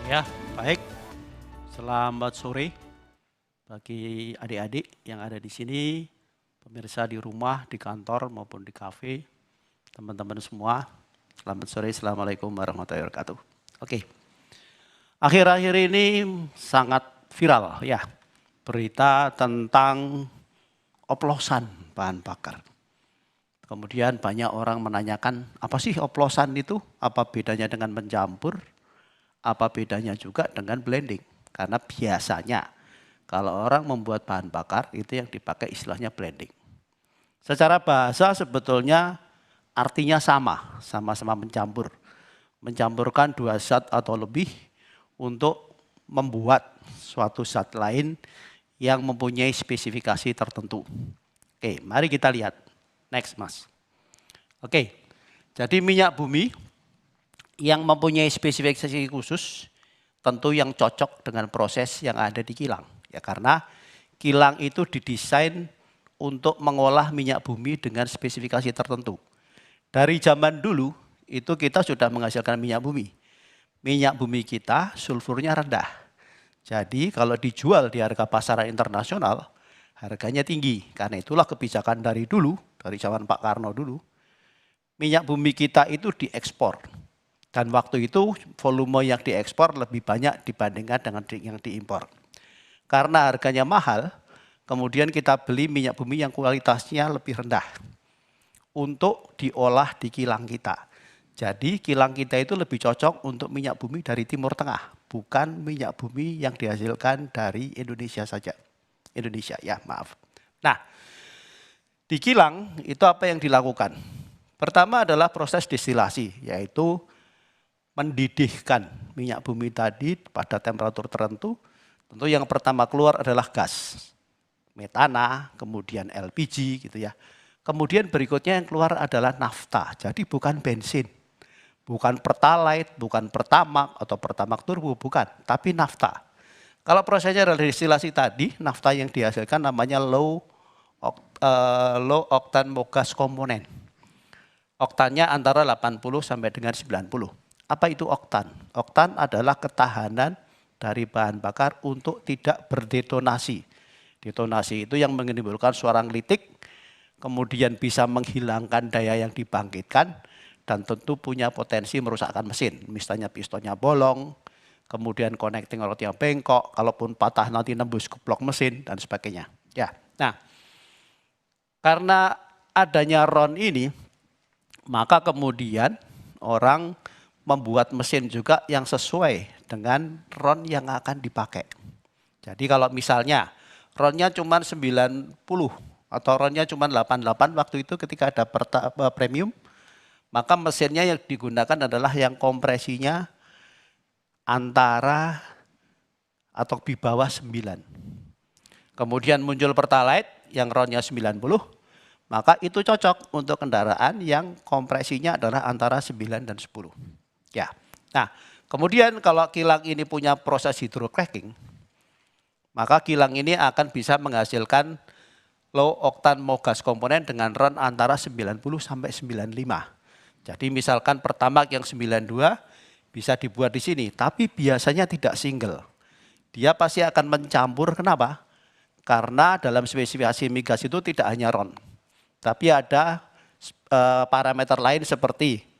Ya, baik. Selamat sore bagi adik-adik yang ada di sini, pemirsa di rumah, di kantor maupun di kafe, teman-teman semua. Selamat sore, Assalamualaikum warahmatullahi wabarakatuh. Oke, akhir-akhir ini sangat viral ya, berita tentang oplosan bahan bakar. Kemudian banyak orang menanyakan, apa sih oplosan itu? Apa bedanya dengan mencampur? Apa bedanya juga dengan blending? Karena biasanya kalau orang membuat bahan bakar itu yang dipakai istilahnya blending. Secara bahasa sebetulnya artinya sama-sama mencampur. Mencampurkan dua zat atau lebih untuk membuat suatu zat lain yang mempunyai spesifikasi tertentu. Oke, mari kita lihat. Next, Mas. Oke, jadi minyak bumi yang mempunyai spesifikasi khusus tentu yang cocok dengan proses yang ada di kilang. Ya, karena kilang itu didesain untuk mengolah minyak bumi dengan spesifikasi tertentu. Dari zaman dulu itu kita sudah menghasilkan minyak bumi. Minyak bumi kita sulfurnya rendah. Jadi kalau dijual di harga pasaran internasional, harganya tinggi. Karena itulah kebijakan dari dulu, dari zaman Pak Karno dulu, minyak bumi kita itu diekspor. Dan waktu itu volume yang diekspor lebih banyak dibandingkan dengan yang diimpor. Karena harganya mahal, kemudian kita beli minyak bumi yang kualitasnya lebih rendah untuk diolah di kilang kita. Jadi kilang kita itu lebih cocok untuk minyak bumi dari Timur Tengah, bukan minyak bumi yang dihasilkan dari Indonesia saja. Indonesia ya, maaf. Nah, di kilang itu apa yang dilakukan? Pertama adalah proses destilasi, yaitu mendidihkan minyak bumi tadi pada temperatur tertentu. Tentu yang pertama keluar adalah gas, metana, kemudian LPG gitu ya. Kemudian berikutnya yang keluar adalah nafta, jadi bukan bensin. Bukan pertalite, bukan pertamak atau pertamak turbo, bukan, tapi nafta. Kalau prosesnya adalah destilasi tadi, nafta yang dihasilkan namanya low octane mogas komponen. Oktannya antara 80 sampai dengan 90. Apa itu oktan? Oktan adalah ketahanan dari bahan bakar untuk tidak berdetonasi. Detonasi itu yang menimbulkan suara ngelitik, kemudian bisa menghilangkan daya yang dibangkitkan, dan tentu punya potensi merusakkan mesin. Misalnya pistonnya bolong, kemudian connecting rodnya bengkok, kalaupun patah nanti nembus ke blok mesin, dan sebagainya. Ya, nah, karena adanya RON ini, maka kemudian orang membuat mesin juga yang sesuai dengan RON yang akan dipakai. Jadi kalau misalnya RON-nya cuma 90 atau RON-nya cuma 88 waktu itu ketika ada premium, maka mesinnya yang digunakan adalah yang kompresinya antara atau di bawah 9. Kemudian muncul Pertalite yang RON-nya 90, maka itu cocok untuk kendaraan yang kompresinya adalah antara 9 dan 10. Ya. Nah, kemudian kalau kilang ini punya proses hydrocracking, maka kilang ini akan bisa menghasilkan low octane mogas komponen dengan RON antara 90 sampai 95. Jadi misalkan Pertamax yang 92 bisa dibuat di sini, tapi biasanya tidak single. Dia pasti akan mencampur, kenapa? Karena dalam spesifikasi migas itu tidak hanya RON, tapi ada parameter lain seperti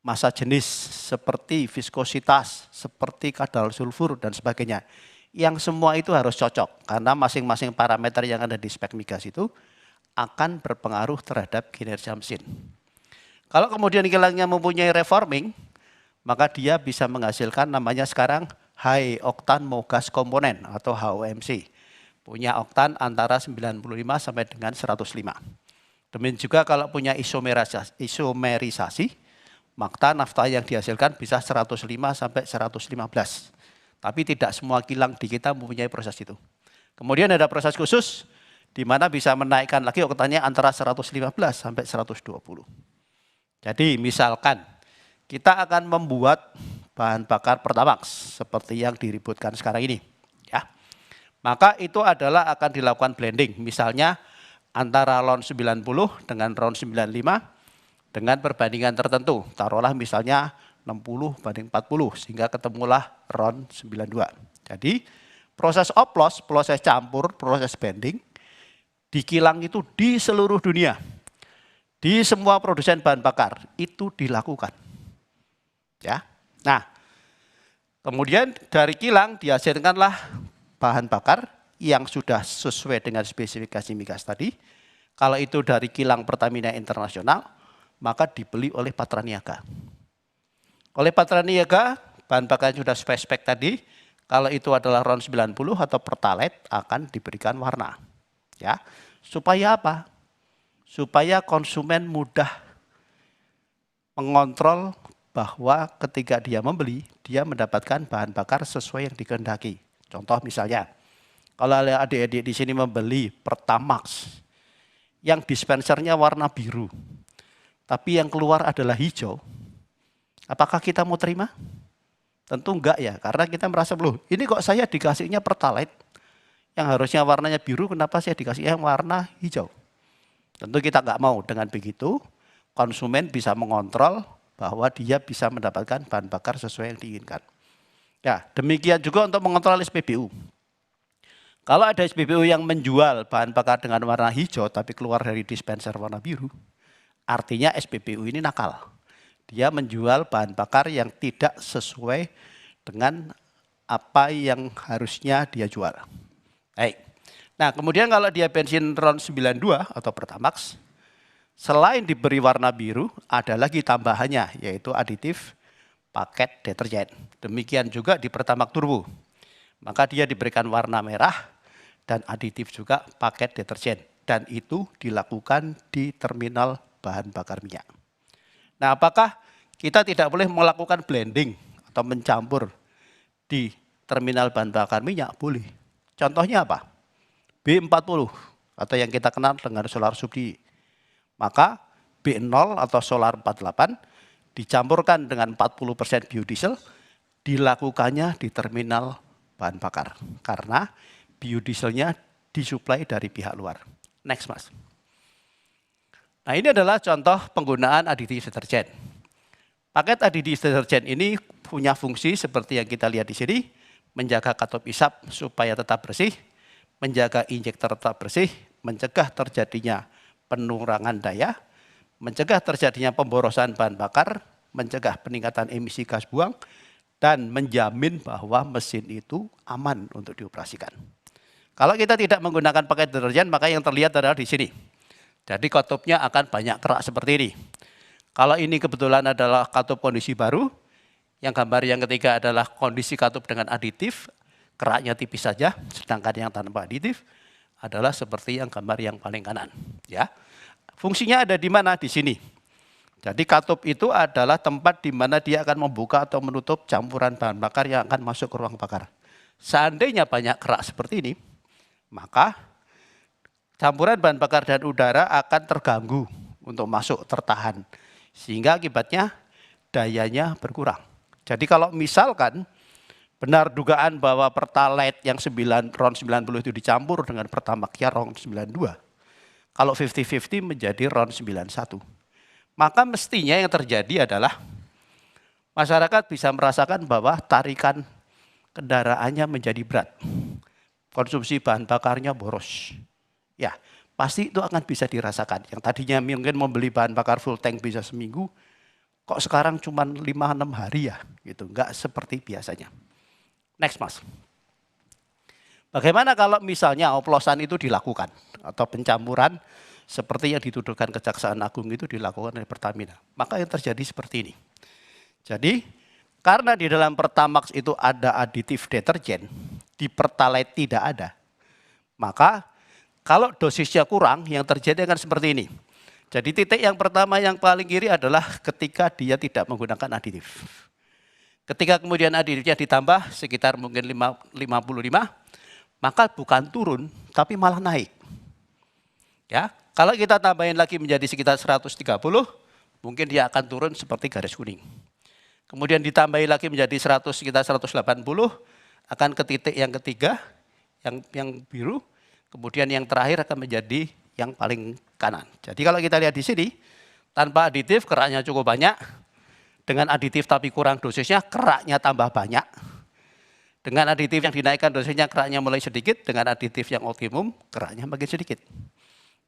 massa jenis, seperti viskositas, seperti kadar sulfur dan sebagainya. Yang semua itu harus cocok, karena masing-masing parameter yang ada di spek migas itu akan berpengaruh terhadap kinerja mesin. Kalau kemudian kilangnya mempunyai reforming, maka dia bisa menghasilkan namanya sekarang high octane mogas komponen atau HOMC. Punya oktan antara 95 sampai dengan 105. Demikian juga kalau punya isomerisasi, maka nafta yang dihasilkan bisa 105 sampai 115. Tapi tidak semua kilang di kita mempunyai proses itu. Kemudian ada proses khusus di mana bisa menaikkan lagi oktannya antara 115 sampai 120. Jadi misalkan kita akan membuat bahan bakar Pertamax seperti yang diributkan sekarang ini, ya. Maka itu adalah akan dilakukan blending, misalnya antara RON 90 dengan RON 95 dengan perbandingan tertentu. Taruhlah misalnya 60/40 sehingga ketemulah RON 92. Jadi proses oplos, proses campur, proses bending di kilang itu di seluruh dunia, di semua produsen bahan bakar itu dilakukan. Ya. Nah, kemudian dari kilang dihasilkanlah bahan bakar yang sudah sesuai dengan spesifikasi migas tadi. Kalau itu dari kilang Pertamina Internasional, maka dibeli oleh Patraniaga. Oleh Patraniaga, bahan bakar yang sudah spek tadi, kalau itu adalah RON 90 atau Pertalite akan diberikan warna. Ya. Supaya apa? Supaya konsumen mudah mengontrol bahwa ketika dia membeli, dia mendapatkan bahan bakar sesuai yang dikehendaki. Contoh misalnya, kalau adik-adik di sini membeli Pertamax yang dispensernya warna biru, tapi yang keluar adalah hijau, apakah kita mau terima? Tentu enggak ya, karena kita merasa, loh ini kok saya dikasihnya Pertalite, yang harusnya warnanya biru, kenapa saya dikasih yang warna hijau? Tentu kita enggak mau. Dengan begitu, konsumen bisa mengontrol bahwa dia bisa mendapatkan bahan bakar sesuai yang diinginkan. Ya, demikian juga untuk mengontrol SPBU. Kalau ada SPBU yang menjual bahan bakar dengan warna hijau tapi keluar dari dispenser warna biru, artinya SPBU ini nakal. Dia menjual bahan bakar yang tidak sesuai dengan apa yang harusnya dia jual. Baik. Nah, kemudian kalau dia bensin RON 92 atau Pertamax, selain diberi warna biru, ada lagi tambahannya, yaitu aditif paket deterjen. Demikian juga di Pertamax Turbo. Maka dia diberikan warna merah dan aditif juga paket deterjen. Dan itu dilakukan di terminal bahan bakar minyak. Nah, apakah kita tidak boleh melakukan blending atau mencampur di terminal bahan bakar minyak? Boleh. Contohnya apa? B40 atau yang kita kenal dengan solar subsidi. Maka B0 atau solar 48 dicampurkan dengan 40% biodiesel, dilakukannya di terminal bahan bakar. Karena biodieselnya disuplai dari pihak luar. Next, Mas. Nah, ini adalah contoh penggunaan aditif deterjen. Paket aditif deterjen ini punya fungsi seperti yang kita lihat di sini, menjaga katup isap supaya tetap bersih, menjaga injektor tetap bersih, mencegah terjadinya penurangan daya, mencegah terjadinya pemborosan bahan bakar, mencegah peningkatan emisi gas buang, dan menjamin bahwa mesin itu aman untuk dioperasikan. Kalau kita tidak menggunakan paket deterjen, maka yang terlihat adalah di sini. Jadi katupnya akan banyak kerak seperti ini. Kalau ini kebetulan adalah katup kondisi baru, yang gambar yang ketiga adalah kondisi katup dengan aditif, keraknya tipis saja, sedangkan yang tanpa aditif adalah seperti yang gambar yang paling kanan. Ya, fungsinya ada di mana? Di sini. Jadi katup itu adalah tempat di mana dia akan membuka atau menutup campuran bahan bakar yang akan masuk ke ruang bakar. Seandainya banyak kerak seperti ini, maka campuran bahan bakar dan udara akan terganggu untuk masuk tertahan. Sehingga akibatnya dayanya berkurang. Jadi kalau misalkan benar dugaan bahwa Pertalite yang RON 90 itu dicampur dengan Pertamax ya RON 92. Kalau 50-50 menjadi RON 91. Maka mestinya yang terjadi adalah masyarakat bisa merasakan bahwa tarikan kendaraannya menjadi berat. Konsumsi bahan bakarnya boros. Ya, pasti itu akan bisa dirasakan. Yang tadinya mungkin membeli bahan bakar full tank bisa seminggu, kok sekarang cuma 5-6 hari ya, gitu. Enggak seperti biasanya. Next, Mas. Bagaimana kalau misalnya oplosan itu dilakukan atau pencampuran seperti yang dituduhkan Kejaksaan Agung itu dilakukan oleh Pertamina? Maka yang terjadi seperti ini. Jadi karena di dalam Pertamax itu ada aditif deterjen, di Pertalite tidak ada. Maka kalau dosisnya kurang, yang terjadi akan seperti ini. Jadi titik yang pertama yang paling kiri adalah ketika dia tidak menggunakan aditif. Ketika kemudian aditifnya ditambah sekitar mungkin 55, maka bukan turun, tapi malah naik. Ya, kalau kita tambahin lagi menjadi sekitar 130, mungkin dia akan turun seperti garis kuning. Kemudian ditambahi lagi menjadi sekitar 180, akan ke titik yang ketiga, yang biru. Kemudian yang terakhir akan menjadi yang paling kanan. Jadi kalau kita lihat di sini, tanpa aditif keraknya cukup banyak. dengan aditif tapi kurang dosisnya, keraknya tambah banyak. Dengan aditif yang dinaikkan dosisnya, keraknya mulai sedikit. Dengan aditif yang optimum, keraknya makin sedikit.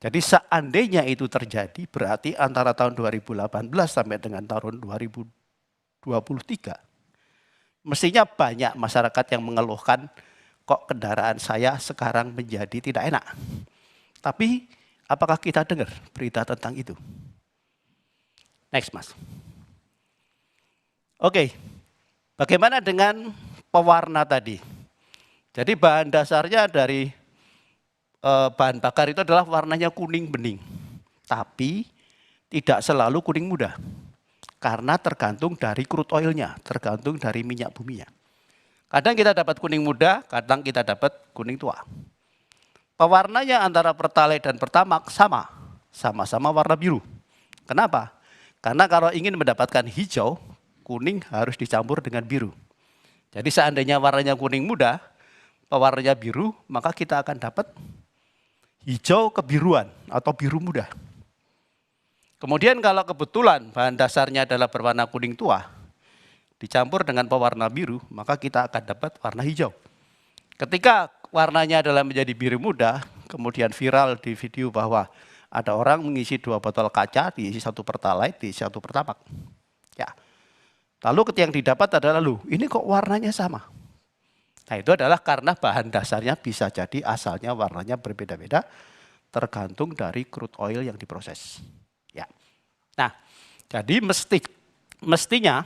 Jadi seandainya itu terjadi, berarti antara tahun 2018 sampai dengan tahun 2023, mestinya banyak masyarakat yang mengeluhkan, kok kendaraan saya sekarang menjadi tidak enak. Tapi apakah kita dengar berita tentang itu? Next, Mas. Oke, bagaimana dengan pewarna tadi? Jadi bahan dasarnya dari bahan bakar itu adalah warnanya kuning bening. Tapi tidak selalu kuning muda. Karena tergantung dari crude oilnya, tergantung dari minyak buminya. Kadang kita dapat kuning muda, kadang kita dapat kuning tua. Pewarnanya antara Pertalite dan Pertamax sama-sama warna biru. Kenapa? Karena kalau ingin mendapatkan hijau, kuning harus dicampur dengan biru. Jadi seandainya warnanya kuning muda, pewarnanya biru, maka kita akan dapat hijau kebiruan atau biru muda. Kemudian kalau kebetulan bahan dasarnya adalah berwarna kuning tua, dicampur dengan pewarna biru, maka kita akan dapat warna hijau. Ketika warnanya adalah menjadi biru muda, kemudian viral di video bahwa ada orang mengisi 2 botol kaca, diisi 1 Pertalite, diisi 1 Pertamax. Ya. Lalu ketika yang didapat adalah, ini kok warnanya sama? Nah itu adalah karena bahan dasarnya bisa jadi asalnya warnanya berbeda-beda, tergantung dari crude oil yang diproses. Ya. Nah, jadi mestinya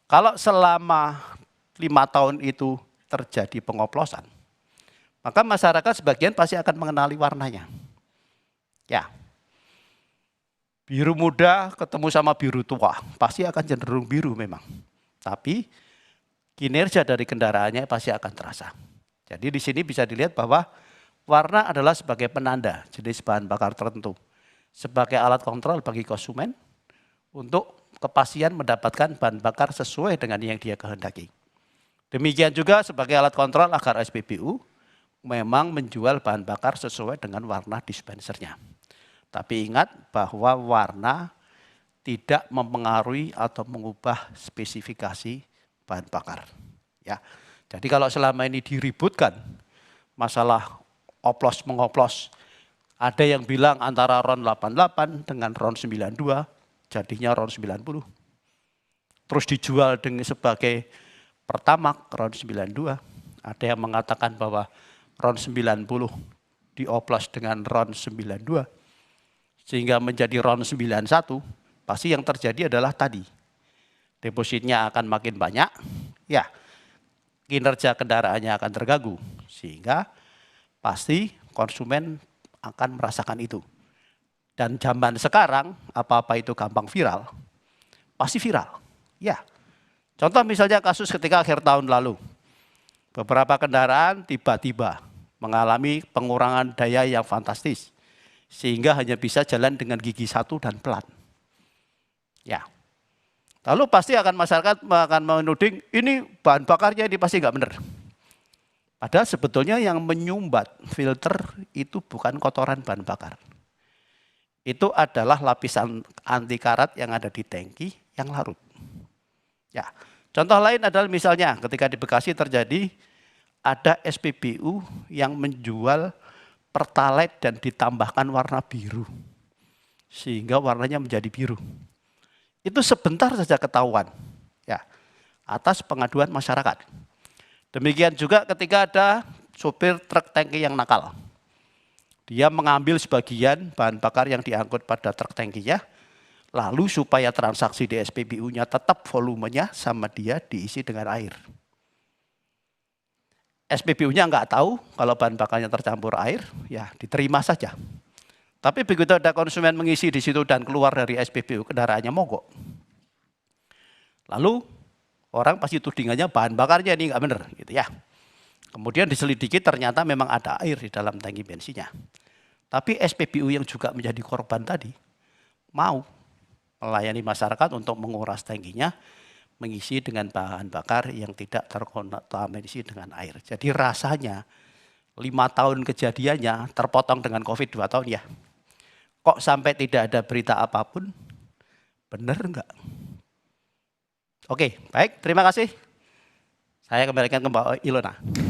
kalau selama 5 tahun itu terjadi pengoplosan, maka masyarakat sebagian pasti akan mengenali warnanya. Ya, biru muda ketemu sama biru tua, pasti akan cenderung biru memang. Tapi kinerja dari kendaraannya pasti akan terasa. Jadi di sini bisa dilihat bahwa warna adalah sebagai penanda jenis bahan bakar tertentu. Sebagai alat kontrol bagi konsumen untuk kepastian mendapatkan bahan bakar sesuai dengan yang dia kehendaki. Demikian juga sebagai alat kontrol agar SPBU memang menjual bahan bakar sesuai dengan warna dispensernya. Tapi ingat bahwa warna tidak mempengaruhi atau mengubah spesifikasi bahan bakar. Ya, jadi kalau selama ini diributkan masalah oplos mengoplos, ada yang bilang antara RON 88 dengan RON 92, jadinya RON 90. Terus dijual dengan sebagai Pertamax RON 92. Ada yang mengatakan bahwa RON 90 dioplos dengan RON 92, sehingga menjadi RON 91, pasti yang terjadi adalah tadi. Depositnya akan makin banyak, ya kinerja kendaraannya akan terganggu, sehingga pasti konsumen akan merasakan itu. Dan zaman sekarang, apa-apa itu gampang viral, pasti viral. Ya, contoh misalnya kasus ketika akhir tahun lalu, beberapa kendaraan tiba-tiba mengalami pengurangan daya yang fantastis, sehingga hanya bisa jalan dengan gigi 1 dan pelan. Ya, lalu pasti akan masyarakat akan menuding, ini bahan bakarnya ini pasti nggak benar. Padahal sebetulnya yang menyumbat filter itu bukan kotoran bahan bakar. Itu adalah lapisan anti karat yang ada di tangki yang larut. Ya, contoh lain adalah misalnya ketika di Bekasi terjadi ada SPBU yang menjual Pertalite dan ditambahkan warna biru. Sehingga warnanya menjadi biru. Itu sebentar saja ketahuan, ya, atas pengaduan masyarakat. Demikian juga ketika ada sopir truk tangki yang nakal. Dia mengambil sebagian bahan bakar yang diangkut pada truk tangkinya, lalu supaya transaksi di SPBU-nya tetap volumenya sama dia diisi dengan air. SPBU-nya nggak tahu kalau bahan bakarnya tercampur air, ya diterima saja. Tapi begitu ada konsumen mengisi di situ dan keluar dari SPBU, kendaraannya mogok. Lalu orang pasti tudingannya bahan bakarnya ini nggak benar, gitu ya. Kemudian diselidiki ternyata memang ada air di dalam tangki bensinnya. Tapi SPBU yang juga menjadi korban tadi mau melayani masyarakat untuk menguras tangkinya, mengisi dengan bahan bakar yang tidak terkontaminasi dengan air. Jadi rasanya 5 tahun kejadiannya terpotong dengan COVID 2 tahun ya. Kok sampai tidak ada berita apapun? Benar enggak? Oke, baik, terima kasih. Saya kembalikan ke Mbak Ilona.